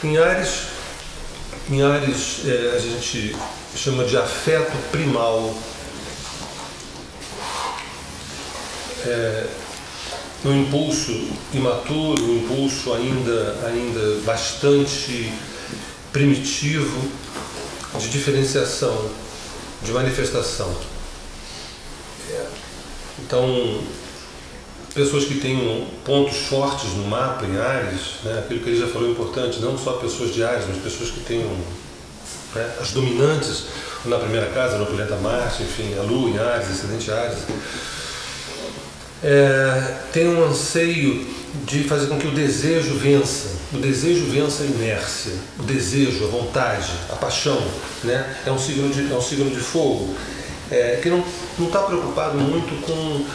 Em Áries a gente chama de afeto primal. Um impulso imaturo, um impulso ainda bastante primitivo de diferenciação, de manifestação. Então, pessoas que têm pontos fortes no mapa em Áries, né, aquilo que ele já falou é importante, não só pessoas de Áries, mas pessoas que tenham, né, as dominantes na primeira casa, no planeta Marte, enfim, a Lua em Áries, ascendente Áries, tem um anseio de fazer com que o desejo vença a inércia, o desejo, a vontade, a paixão, né? É um signo de fogo, que não está preocupado muito com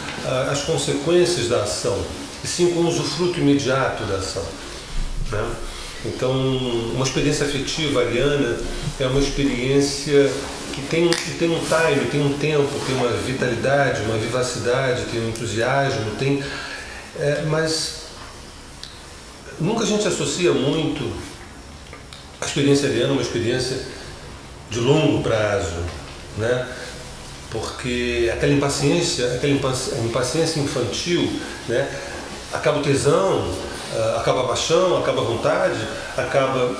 as consequências da ação, e sim com o usufruto imediato da ação, né? Então, uma experiência afetiva ariana é uma experiência que tem um time, tem um tempo, tem uma vitalidade, uma vivacidade, tem um entusiasmo, mas nunca a gente associa muito a experiência ariana a uma experiência de longo prazo, né? Porque aquela impaciência infantil, né? Acaba o tesão, acaba a paixão, acaba a vontade, acaba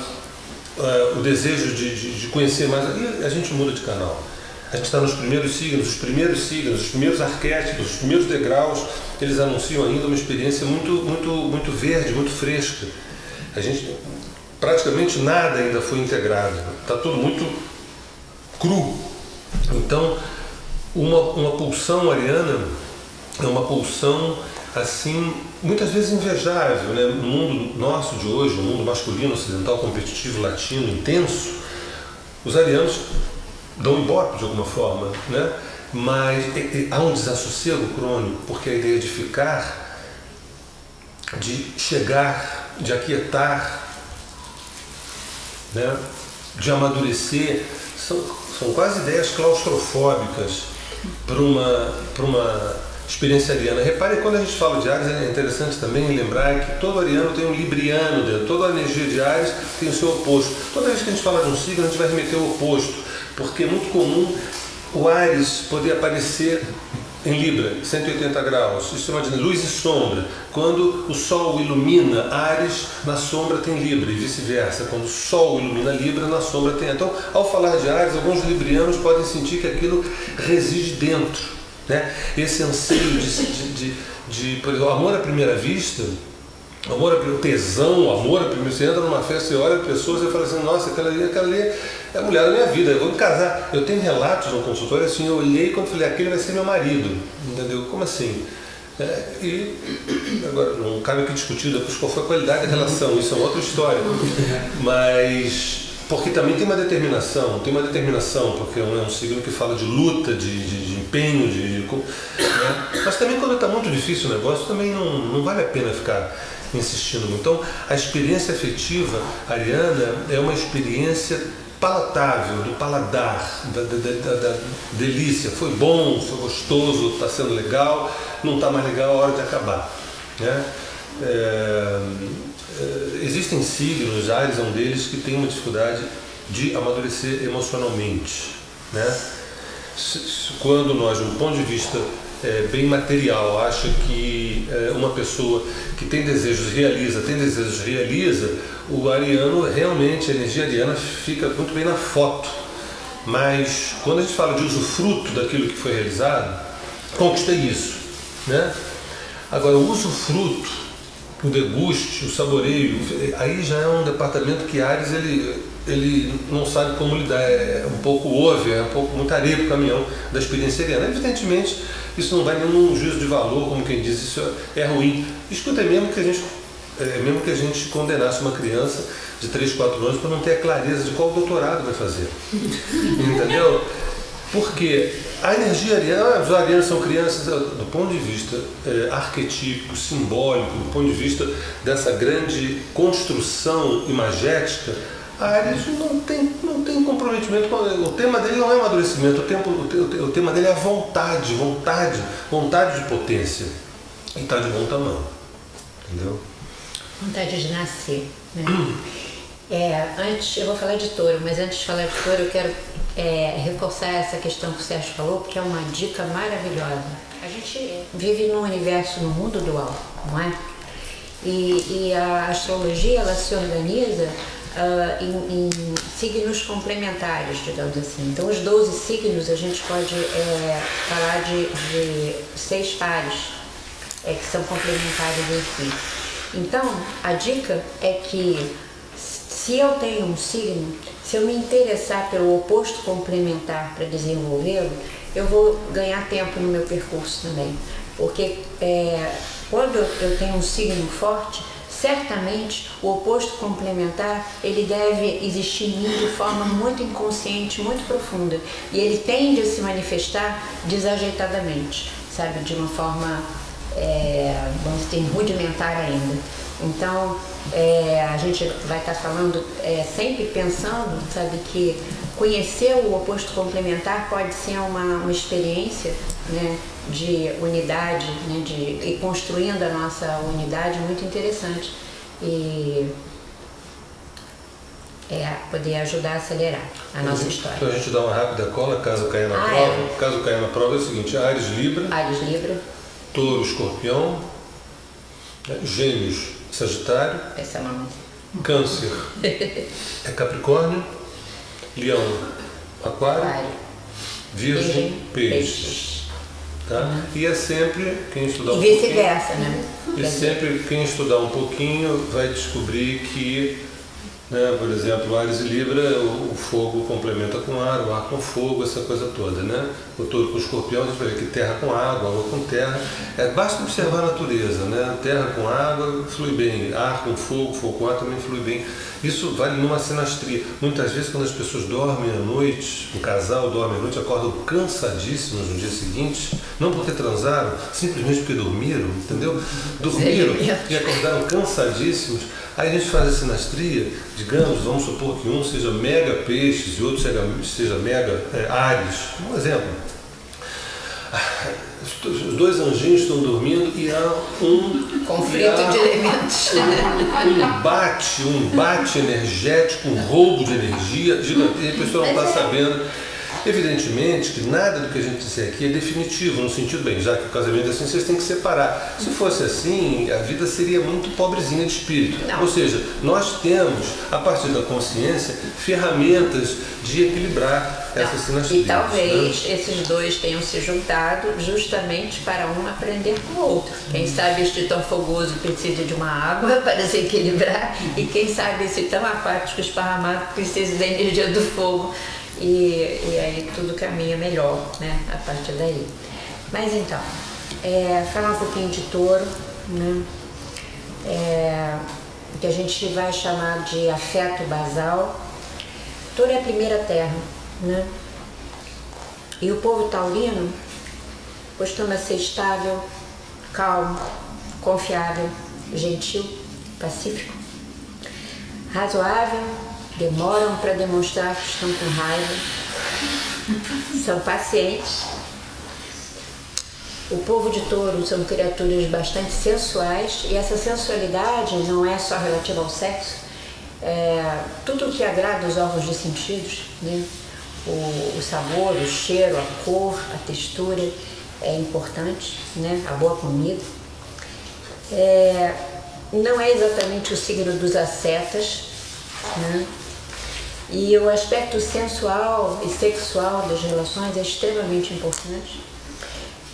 o desejo de conhecer mais, e a gente muda de canal. A gente está nos primeiros signos, os primeiros arquétipos, os primeiros degraus, eles anunciam ainda uma experiência muito verde, muito fresca. A gente, praticamente nada ainda foi integrado, está tudo muito cru. Então, uma pulsão ariana é uma pulsão assim, muitas vezes invejável, né? No mundo nosso de hoje, no mundo masculino, ocidental, competitivo, latino, intenso, os arianos dão ibope de alguma forma, né? Mas há um desassossego crônico, porque a ideia de ficar, de chegar, de aquietar, né? De amadurecer, são quase ideias claustrofóbicas para uma experiência ariana. Repare, quando a gente fala de Áries, é interessante também lembrar que todo ariano tem um libriano dentro, toda a energia de Áries tem o seu oposto. Toda vez que a gente fala de um signo, a gente vai remeter ao oposto, porque é muito comum o Áries poder aparecer em Libra, 180 graus, isso chama de luz e sombra. Quando o Sol ilumina Áries, na sombra tem Libra, e vice-versa. Quando o Sol ilumina Libra, na sombra tem. Então, ao falar de Áries, alguns librianos podem sentir que aquilo reside dentro, né? Esse anseio de por exemplo, amor à primeira vista, o tesão, o amor à primeira vista. Você entra numa festa e olha pessoas e fala assim, nossa, aquela ali é a mulher da minha vida, eu vou me casar. Eu tenho relatos no consultório assim, eu olhei quando falei, aquele vai ser meu marido, entendeu? Como assim? E agora não cabe aqui discutir depois qual foi a qualidade da relação, isso é uma outra história, mas porque também tem uma determinação, porque é um signo que fala de luta, de empenho, né? Mas também quando está muito difícil o negócio, também não vale a pena ficar insistindo muito. Então, a experiência afetiva ariana é uma experiência palatável, do paladar, da delícia. Foi bom, foi gostoso, está sendo legal, não está mais legal, é hora de acabar, né? Existem signos, Áries é um deles, que tem uma dificuldade de amadurecer emocionalmente, né? Quando nós, de um ponto de vista bem material, acha que uma pessoa que tem desejos realiza, o ariano, realmente, a energia ariana fica muito bem na foto. Mas quando a gente fala de usufruto daquilo que foi realizado, conquistei isso, né? Agora, o usufruto, o deguste, o saboreio, aí já é um departamento que Áries ele não sabe como lidar, é um pouco over, é um pouco muita areia para o caminhão da experiência ariana. Evidentemente, isso não vai nenhum juízo de valor, como quem diz, isso é ruim. Escuta, mesmo que a gente condenasse uma criança de 3, 4 anos para não ter a clareza de qual doutorado vai fazer. Entendeu? Porque a energia ariana, os arianos são crianças do ponto de vista arquetípico, simbólico, do ponto de vista dessa grande construção imagética. Áries não tem comprometimento com o tema dele, não é amadurecimento, o tema dele é a vontade de potência, e está de bom tamanho, entendeu? Vontade de nascer, né? Antes, eu vou falar de touro, mas antes de falar de touro eu quero reforçar essa questão que o Sérgio falou, porque é uma dica maravilhosa. A gente vive num universo, no mundo dual, não é? E a astrologia, ela se organiza em signos complementares, digamos assim. Então, os 12 signos, a gente pode falar de 6 pares que são complementares em si. Então, a dica é que se eu tenho um signo, se eu me interessar pelo oposto complementar para desenvolvê-lo, eu vou ganhar tempo no meu percurso também. Porque quando eu tenho um signo forte, certamente o oposto complementar ele deve existir em mim de forma muito inconsciente, muito profunda. E ele tende a se manifestar desajeitadamente, sabe? De uma forma, vamos dizer, rudimentar ainda. Então, a gente vai estar falando, sempre pensando, sabe, que conhecer o oposto complementar pode ser uma experiência, né, de unidade, né, e construindo a nossa unidade muito interessante e poder ajudar a acelerar a nossa história. Então a gente dá uma rápida cola, caso caia na prova. Caso caia na prova é o seguinte: Áries, Libra, Touro, Escorpião, Gêmeos, Sagitário, Câncer é Capricórnio, Leão, Aquário, Virgem, Peixes. Tá? E é sempre quem estudar um pouquinho. E vice-versa, né? E sempre quem estudar um pouquinho vai descobrir que, né, por exemplo, Áries e Libra, o fogo complementa com ar, o ar com fogo, essa coisa toda, né? O Touro com o Escorpião, a gente vai ver que terra com água com terra. Basta observar a natureza, né? Terra com água flui bem, ar com fogo, fogo com ar também flui bem. Isso vale numa sinastria. Muitas vezes, quando as pessoas dormem à noite, um casal dorme à noite, acordam cansadíssimos no dia seguinte, não porque transaram, simplesmente porque dormiram, entendeu? Dormiram e acordaram cansadíssimos. Aí a gente faz a sinastria, digamos, vamos supor que um seja mega peixes e outro seja mega Áries. Um exemplo. Os dois anjinhos estão dormindo e há um conflito de elementos. Um embate energético, um roubo de energia gigante. E a pessoa não está sabendo. Evidentemente que nada do que a gente disser aqui é definitivo, no sentido, bem, já que o casamento é assim, vocês têm que separar. Se fosse assim, a vida seria muito pobrezinha de espírito. Não. Ou seja, nós temos, a partir da consciência, ferramentas de equilibrar essa sinastria. E talvez esses dois tenham se juntado justamente para um aprender com o outro. Quem sabe este tão fogoso precisa de uma água para se equilibrar e quem sabe esse tão apático esparramado precisa da energia do fogo. E aí tudo caminha melhor, né, a partir daí. Mas então, falar um pouquinho de touro, né, que a gente vai chamar de afeto basal. Touro é a primeira terra, né, e o povo taurino costuma ser estável, calmo, confiável, gentil, pacífico, razoável. Demoram para demonstrar que estão com raiva, são pacientes. O povo de touro são criaturas bastante sensuais e essa sensualidade não é só relativa ao sexo, tudo que agrada os órgãos de sentidos, né? O sabor, o cheiro, a cor, a textura é importante, né? A boa comida. Não é exatamente o signo dos ascetas, né? E o aspecto sensual e sexual das relações é extremamente importante.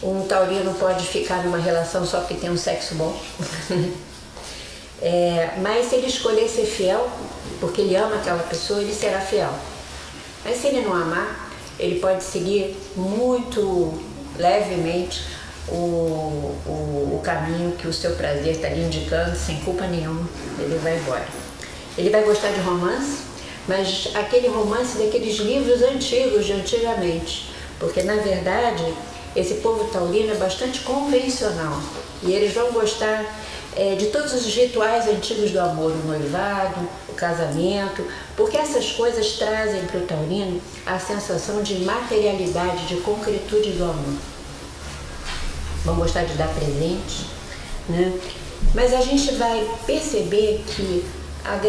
Um taurino pode ficar numa relação só porque tem um sexo bom, mas se ele escolher ser fiel, porque ele ama aquela pessoa, ele será fiel. Mas se ele não amar, ele pode seguir muito levemente o caminho que o seu prazer está lhe indicando, sem culpa nenhuma, ele vai embora. Ele vai gostar de romance, mas aquele romance daqueles livros antigos, de antigamente, porque na verdade esse povo taurino é bastante convencional e eles vão gostar de todos os rituais antigos do amor, o noivado, o casamento, porque essas coisas trazem para o taurino a sensação de materialidade, de concretude do amor. Vão gostar de dar presente, né? Mas a gente vai perceber que o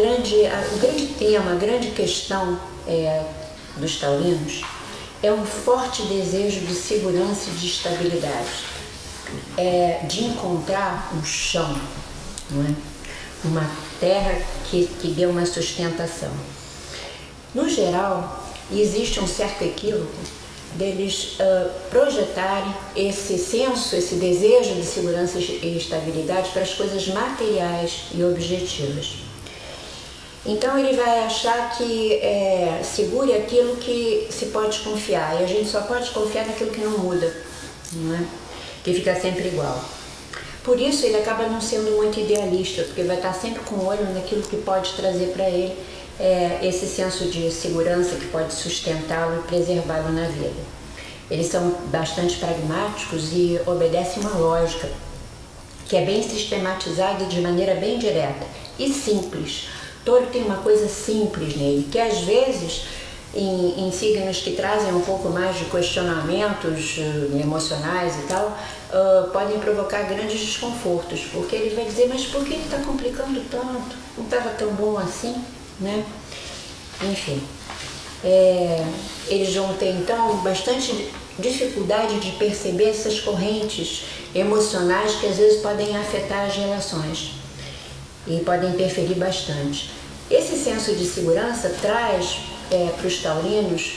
grande tema, a grande questão dos taurinos é um forte desejo de segurança e de estabilidade, de encontrar um chão, não é? Uma terra que dê uma sustentação. No geral, existe um certo equívoco deles projetarem esse senso, esse desejo de segurança e estabilidade para as coisas materiais e objetivas. Então ele vai achar que seguro é aquilo que se pode confiar, e a gente só pode confiar naquilo que não muda, não é? Que fica sempre igual. Por isso ele acaba não sendo muito idealista, porque vai estar sempre com o olho naquilo que pode trazer para ele esse senso de segurança que pode sustentá-lo e preservá-lo na vida. Eles são bastante pragmáticos e obedecem uma lógica que é bem sistematizada de maneira bem direta e simples. Touro tem uma coisa simples nele, que às vezes em signos que trazem um pouco mais de questionamentos emocionais e tal, podem provocar grandes desconfortos, porque ele vai dizer, mas por que ele está complicando tanto? Não estava tão bom assim, né? Enfim, eles vão ter então bastante dificuldade de perceber essas correntes emocionais que às vezes podem afetar as relações e podem interferir bastante. Esse senso de segurança traz para os taurinos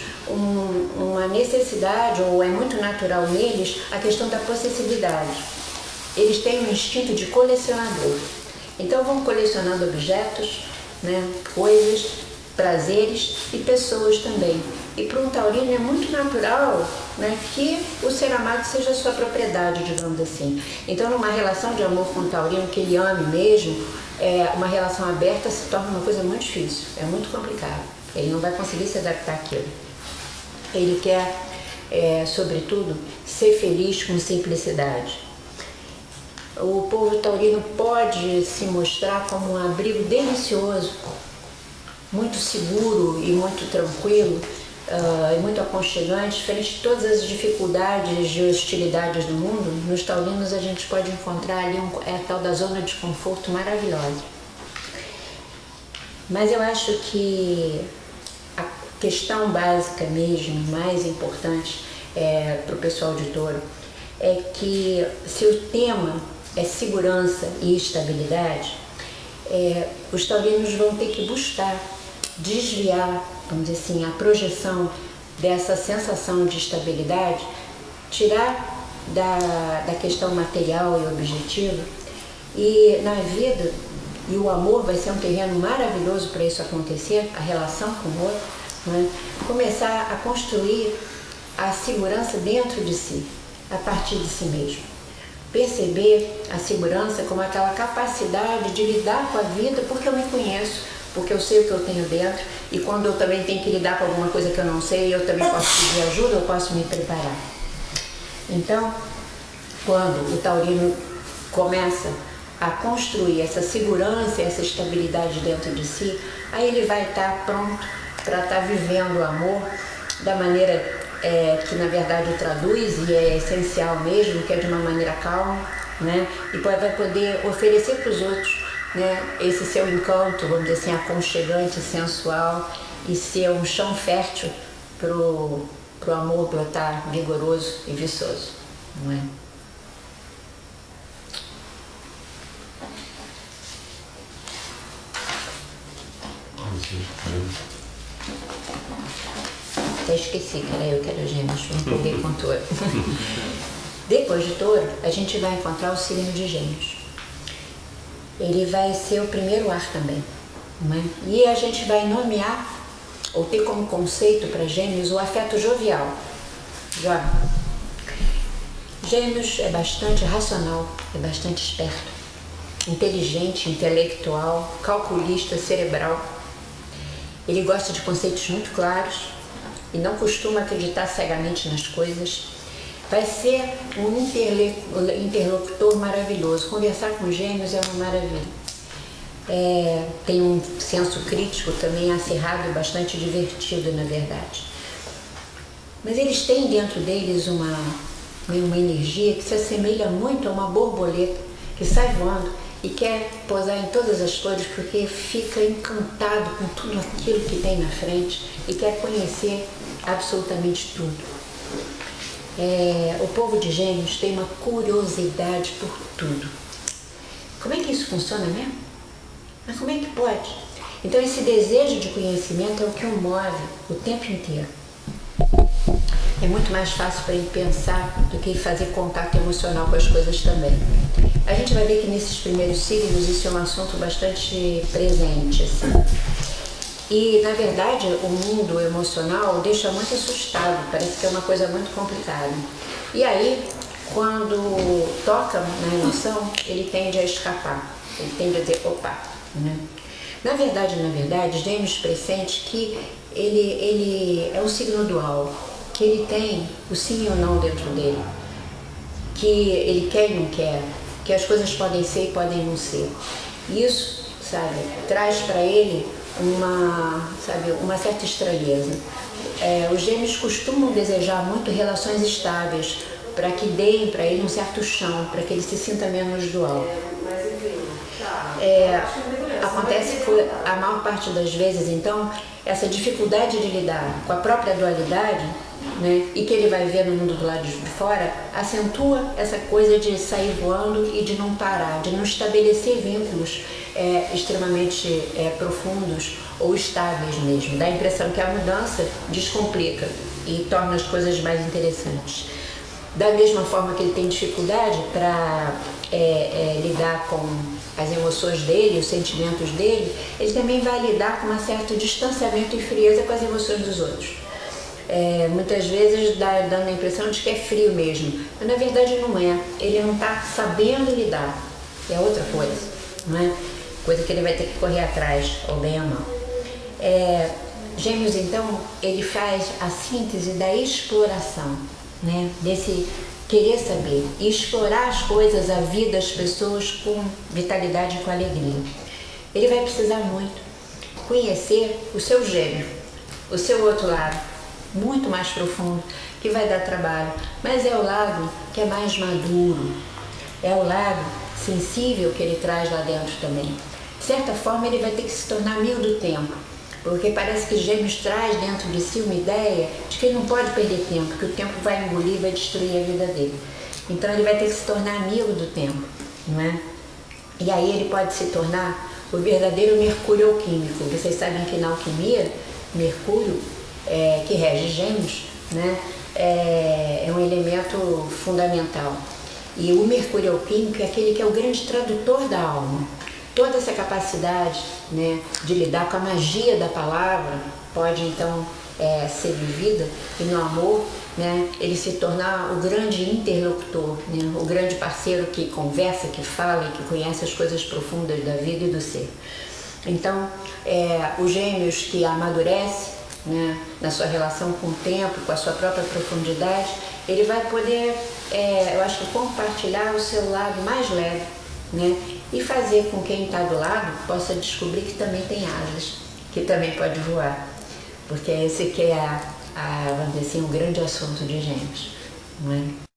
uma necessidade, ou é muito natural neles, a questão da possessividade. Eles têm um instinto de colecionador, então vão colecionando objetos, né, coisas, prazeres e pessoas também. E para um taurino é muito natural, né, que o ser amado seja sua propriedade, digamos assim. Então numa relação de amor com um taurino que ele ame mesmo, uma relação aberta se torna uma coisa muito difícil, é muito complicado. Ele não vai conseguir se adaptar àquilo. Ele quer, sobretudo, ser feliz com simplicidade. O povo taurino pode se mostrar como um abrigo delicioso, muito seguro e muito tranquilo, e muito aconchegante, frente a todas as dificuldades e hostilidades do mundo. Nos taurinos a gente pode encontrar ali a tal da zona de conforto maravilhosa. Mas eu acho que a questão básica mesmo, mais importante para o pessoal de Touro, é que se o tema é segurança e estabilidade, os taurinos vão ter que buscar desviar, vamos dizer assim, a projeção dessa sensação de estabilidade, tirar da questão material e objetiva, e na vida, e o amor vai ser um terreno maravilhoso para isso acontecer, a relação com o outro, né? Começar a construir a segurança dentro de si, a partir de si mesmo. Perceber a segurança como aquela capacidade de lidar com a vida porque eu me conheço, porque eu sei o que eu tenho dentro, e quando eu também tenho que lidar com alguma coisa que eu não sei, eu também posso pedir ajuda, eu posso me preparar. Então, quando o taurino começa a construir essa segurança, essa estabilidade dentro de si, aí ele vai estar pronto para estar vivendo o amor da maneira que na verdade o traduz, e é essencial mesmo, que é de uma maneira calma, né? E vai poder oferecer para os outros, né, esse seu encanto, vamos dizer assim, aconchegante, sensual, e ser um chão fértil pro amor brotar vigoroso e viçoso, não é? Até esqueci que era eu que era Gêmeos, me empolguei com Touro. Depois de Touro, a gente vai encontrar o signo de Gêmeos. Ele vai ser o primeiro ar também, não é? E a gente vai nomear, ou ter como conceito para Gêmeos, o afeto jovial. Já. Gêmeos é bastante racional, é bastante esperto, inteligente, intelectual, calculista, cerebral. Ele gosta de conceitos muito claros e não costuma acreditar cegamente nas coisas. Vai ser um interlocutor maravilhoso. Conversar com Gêmeos é uma maravilha. Tem um senso crítico também acirrado e bastante divertido, na verdade. Mas eles têm dentro deles uma energia que se assemelha muito a uma borboleta que sai voando e quer posar em todas as cores porque fica encantado com tudo aquilo que tem na frente e quer conhecer absolutamente tudo. O povo de Gêmeos tem uma curiosidade por tudo. Como é que isso funciona mesmo? Mas como é que pode? Então esse desejo de conhecimento é o que o move o tempo inteiro. É muito mais fácil para ele pensar do que fazer contato emocional com as coisas também. A gente vai ver que nesses primeiros signos isso é um assunto bastante presente, assim. E, na verdade, o mundo emocional deixa muito assustado, parece que é uma coisa muito complicada. E aí, quando toca na emoção, ele tende a escapar, ele tende a dizer, opa, né? Na verdade, Gêmeos pressente que ele é um signo dual, que ele tem o sim e o não dentro dele, que ele quer e não quer, que as coisas podem ser e podem não ser. Isso, sabe, traz para ele uma certa estranheza. Os Gêmeos costumam desejar muito relações estáveis, para que deem para ele um certo chão, para que ele se sinta menos dual. Acontece que a maior parte das vezes, então, essa dificuldade de lidar com a própria dualidade, né, e que ele vai ver no mundo do lado de fora, acentua essa coisa de sair voando e de não parar, de não estabelecer vínculos extremamente profundos ou estáveis mesmo. Dá a impressão que a mudança descomplica e torna as coisas mais interessantes. Da mesma forma que ele tem dificuldade para lidar com as emoções dele, os sentimentos dele, ele também vai lidar com um certo distanciamento e frieza com as emoções dos outros. Muitas vezes dando a impressão de que é frio mesmo, mas na verdade não é. Ele não está sabendo lidar, é outra coisa, não é? Coisa que ele vai ter que correr atrás, ou bem ou mal. Gêmeos, então, ele faz a síntese da exploração, né? Desse querer saber e explorar as coisas, a vida, as pessoas com vitalidade e com alegria. Ele vai precisar muito conhecer o seu gêmeo, o seu outro lado, muito mais profundo, que vai dar trabalho, mas é o lado que é mais maduro, é o lado sensível que ele traz lá dentro também. De certa forma, ele vai ter que se tornar amigo do tempo, porque parece que Gêmeos traz dentro de si uma ideia de que ele não pode perder tempo, que o tempo vai engolir, vai destruir a vida dele. Então ele vai ter que se tornar amigo do tempo, não é? E aí ele pode se tornar o verdadeiro Mercúrio alquímico. Vocês sabem que na alquimia, Mercúrio, que rege Gêmeos, né, é um elemento fundamental. E o Mercúrio alquímico é aquele que é o grande tradutor da alma. Toda essa capacidade, né, de lidar com a magia da palavra pode então ser vivida e no amor, né, ele se tornar o grande interlocutor, né, o grande parceiro que conversa, que fala e que conhece as coisas profundas da vida e do ser. Então, os Gêmeos que amadurece, né, na sua relação com o tempo, com a sua própria profundidade, ele vai poder, eu acho que compartilhar o seu lado mais leve, né, e fazer com que quem está do lado possa descobrir que também tem asas, que também pode voar, porque esse que é vamos dizer assim, um grande assunto de Gêmeos, não é?